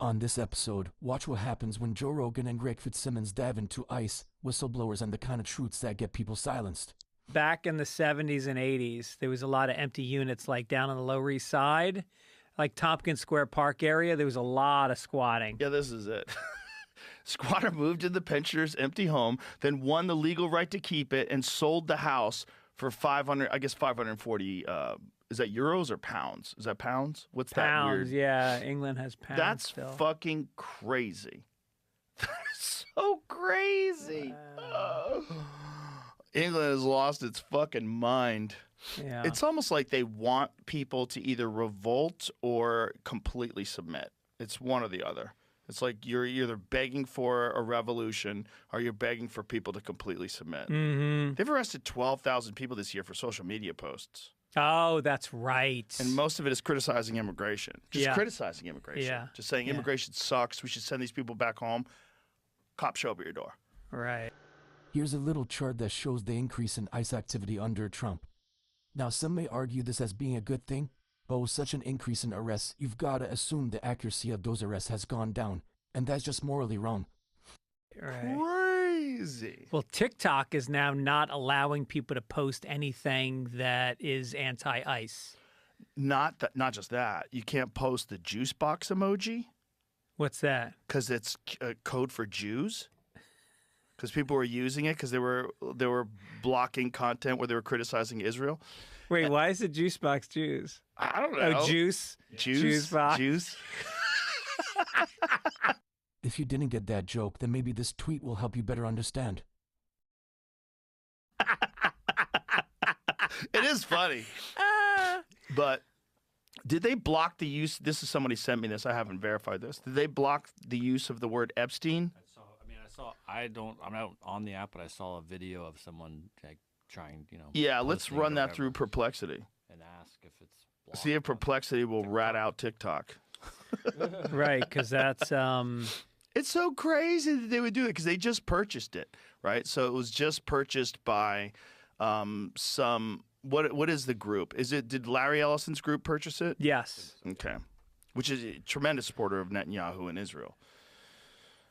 On this episode, watch what happens when Joe Rogan and Greg Fitzsimmons dive into ICE, whistleblowers, and the kind of truths that get people silenced. Back in the 70s and 80s, there was a lot of empty units like down on the Lower East Side, like Tompkins Square Park area. There was a lot of squatting. Yeah, this is it. Squatter moved into the pensioner's empty home, then won the legal right to keep it and sold the house for 540, is that euros or pounds? Is that pounds? What's that weird? Pounds, yeah. England has pounds. That's still. fucking crazy. That's so crazy. England has lost its fucking mind. Yeah. It's almost like they want people to either revolt or completely submit. It's one or the other. It's like you're either begging for a revolution or you're begging for people to completely submit. Mm-hmm. They've arrested 12,000 people this year for social media posts. Oh, that's right. And most of it is criticizing immigration. Just criticizing immigration. Yeah. Just saying immigration sucks. We should send these people back home. Cops show up at your door. Right. Here's a little chart that shows the increase in ICE activity under Trump. Now, some may argue this as being a good thing, but with such an increase in arrests, you've got to assume the accuracy of those arrests has gone down, and that's just morally wrong. Right. Crazy. Well, TikTok is now not allowing people to post anything that is anti-ICE. Not just that. You can't post the juice box emoji What's that? because it's code for Jews. Because people were using it because they were blocking content where they were criticizing Israel. Wait, why is it juice box Jews? I don't know. Oh, juice box. Juice. If you didn't get that joke, then maybe this tweet will help you better understand. It is funny. But did they block the use? This is somebody sent me this. I haven't verified this. Did they block the use of the word Epstein? I'm not on the app, but I saw a video of someone like trying, Yeah, let's posting run or that whatever, through Perplexity. and ask if it's blocked See if from Perplexity will TikTok. rat out TikTok. Right, because that's It's so crazy that they would do it because they just purchased it, right? So it was just purchased by some. What is the group? Did Larry Ellison's group purchase it? yes. Okay, which is a tremendous supporter of Netanyahu in Israel.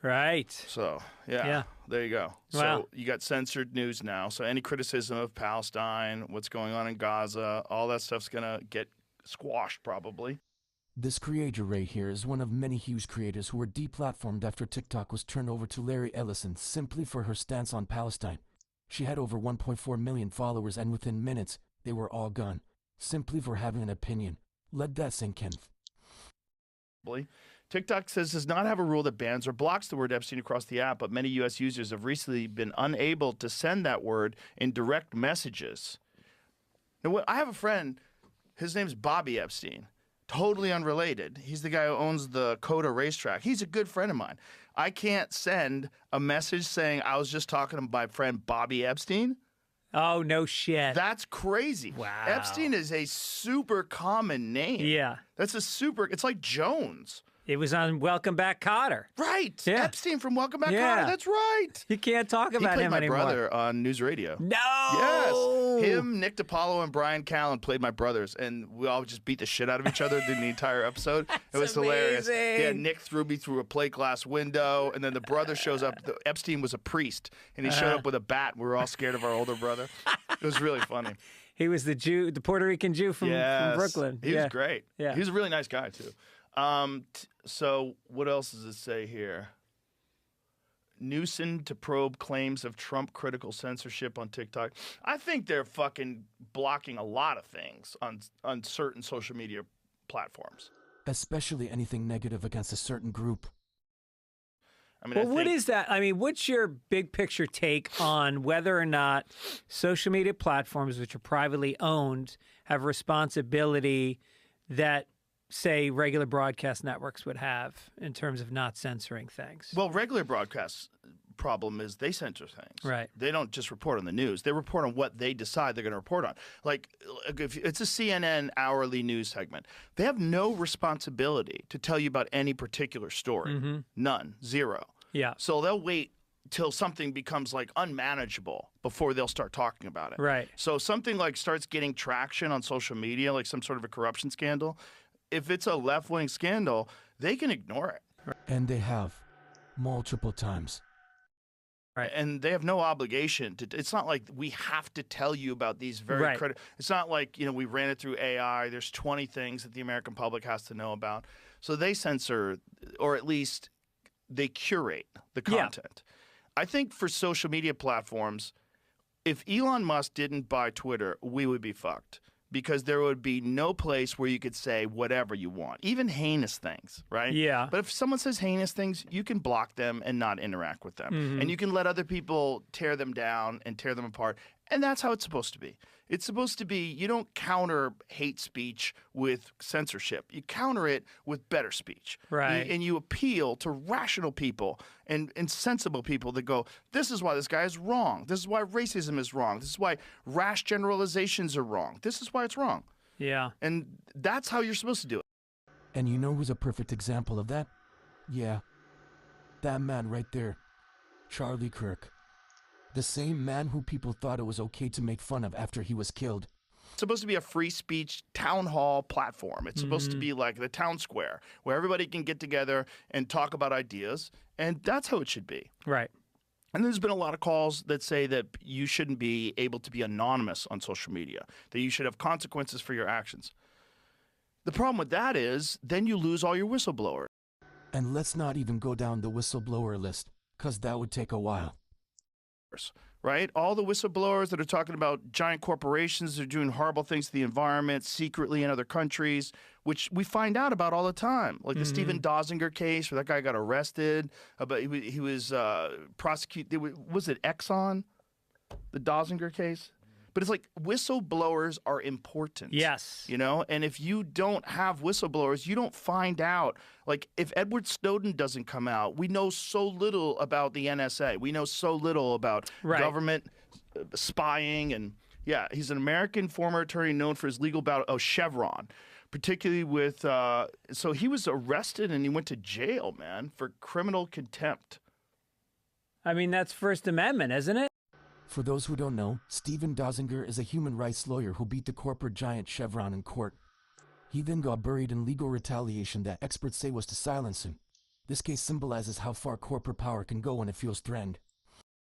Right. So yeah, there you go. Wow. So you got censored news now. So any criticism of Palestine, what's going on in Gaza, all that stuff's gonna get squashed probably. This creator right here is one of many huge creators who were deplatformed after TikTok was turned over to Larry Ellison simply for her stance on Palestine. She had over 1.4 million followers, and within minutes, they were all gone, simply for having an opinion. Let that sink in. TikTok does not have a rule that bans or blocks the word Epstein across the app, but many U.S. users have recently been unable to send that word in direct messages. Now, I have a friend, his name's Bobby Epstein, totally unrelated. He's the guy who owns the Coda racetrack. He's a good friend of mine. I can't send a message saying I was just talking to my friend Bobby Epstein. Oh, no shit. That's crazy. Wow. Epstein is a super common name. Yeah. It's like Jones. It was on Welcome Back, Kotter. Right. Yeah. Epstein from Welcome Back, Yeah. Kotter. That's right. You can't talk He about played him my anymore. brother on News Radio. No. Yes. Him, Nick DiPaolo, and Brian Callen played my brothers, and we all just beat the shit out of each other during the entire episode. It was hilarious. amazing. Yeah, Nick threw me through a plate glass window, and then the brother shows up. Epstein was a priest, and he showed up with a bat. We were all scared of our older brother. It was really funny. He was the Jew, the Puerto Rican Jew from Brooklyn. He was great. Yeah. He was a really nice guy, too. So what else does it say here? Newsom to probe claims of Trump critical censorship on TikTok. I think they're fucking blocking a lot of things on certain social media platforms. Especially anything negative against a certain group. I mean, Well, what is that? I mean, what's your big picture take on whether or not social media platforms, which are privately owned, have responsibility that, say, regular broadcast networks would have in terms of not censoring things? Well, regular broadcast problem is they censor things. Right. They don't just report on the news. They report on what they decide they're going to report on. Like, if it's a CNN hourly news segment, they have no responsibility to tell you about any particular story. Mm-hmm. None. Zero. Yeah. So they'll wait till something becomes like unmanageable before they'll start talking about it. Right. So something like starts getting traction on social media, like some sort of a corruption scandal, if it's a left-wing scandal, they can ignore it. And they have. Multiple times. Right. And they have no obligation to. It's not like we have to tell you about these very Right. critical. It's not like, we ran it through AI. There's 20 things that the American public has to know about. So they censor, or at least they curate the Yeah. content. I think for social media platforms, if Elon Musk didn't buy Twitter, we would be fucked. Because there would be no place where you could say whatever you want, even heinous things, right? Yeah. But if someone says heinous things, you can block them and not interact with them. And you can let other people tear them down and tear them apart. And that's how it's supposed to be. It's supposed to be, you don't counter hate speech with censorship. You counter it with better speech. Right. And you appeal to rational people and sensible people that go, this is why this guy is wrong. This is why racism is wrong. This is why rash generalizations are wrong. This is why it's wrong. Yeah. And that's how you're supposed to do it. And you know who's a perfect example of that? Yeah. That man right there. Charlie Kirk. The same man who people thought it was okay to make fun of after he was killed. It's supposed to be a free speech town hall platform. It's supposed to be like the town square where everybody can get together and talk about ideas. And that's how it should be. Right. And there's been a lot of calls that say that you shouldn't be able to be anonymous on social media, that you should have consequences for your actions. The problem with that is then you lose all your whistleblowers. And let's not even go down the whistleblower list, because that would take a while. Right? All the whistleblowers that are talking about giant corporations that are doing horrible things to the environment secretly in other countries, which we find out about all the time. Like the Stephen Dozinger case where that guy got arrested. But he was prosecuted. Was it Exxon? The Dozinger case? But it's like whistleblowers are important. Yes. And if you don't have whistleblowers, you don't find out. Like if Edward Snowden doesn't come out, we know so little about the NSA. We know so little about government spying. And yeah, he's an American former attorney known for his legal battle. Oh, Chevron, particularly with. So he was arrested and he went to jail, man, for criminal contempt. I mean, that's First Amendment, isn't it? For those who don't know, Stephen Dozinger is a human rights lawyer who beat the corporate giant Chevron in court. He then got buried in legal retaliation that experts say was to silence him. This case symbolizes how far corporate power can go when it feels threatened.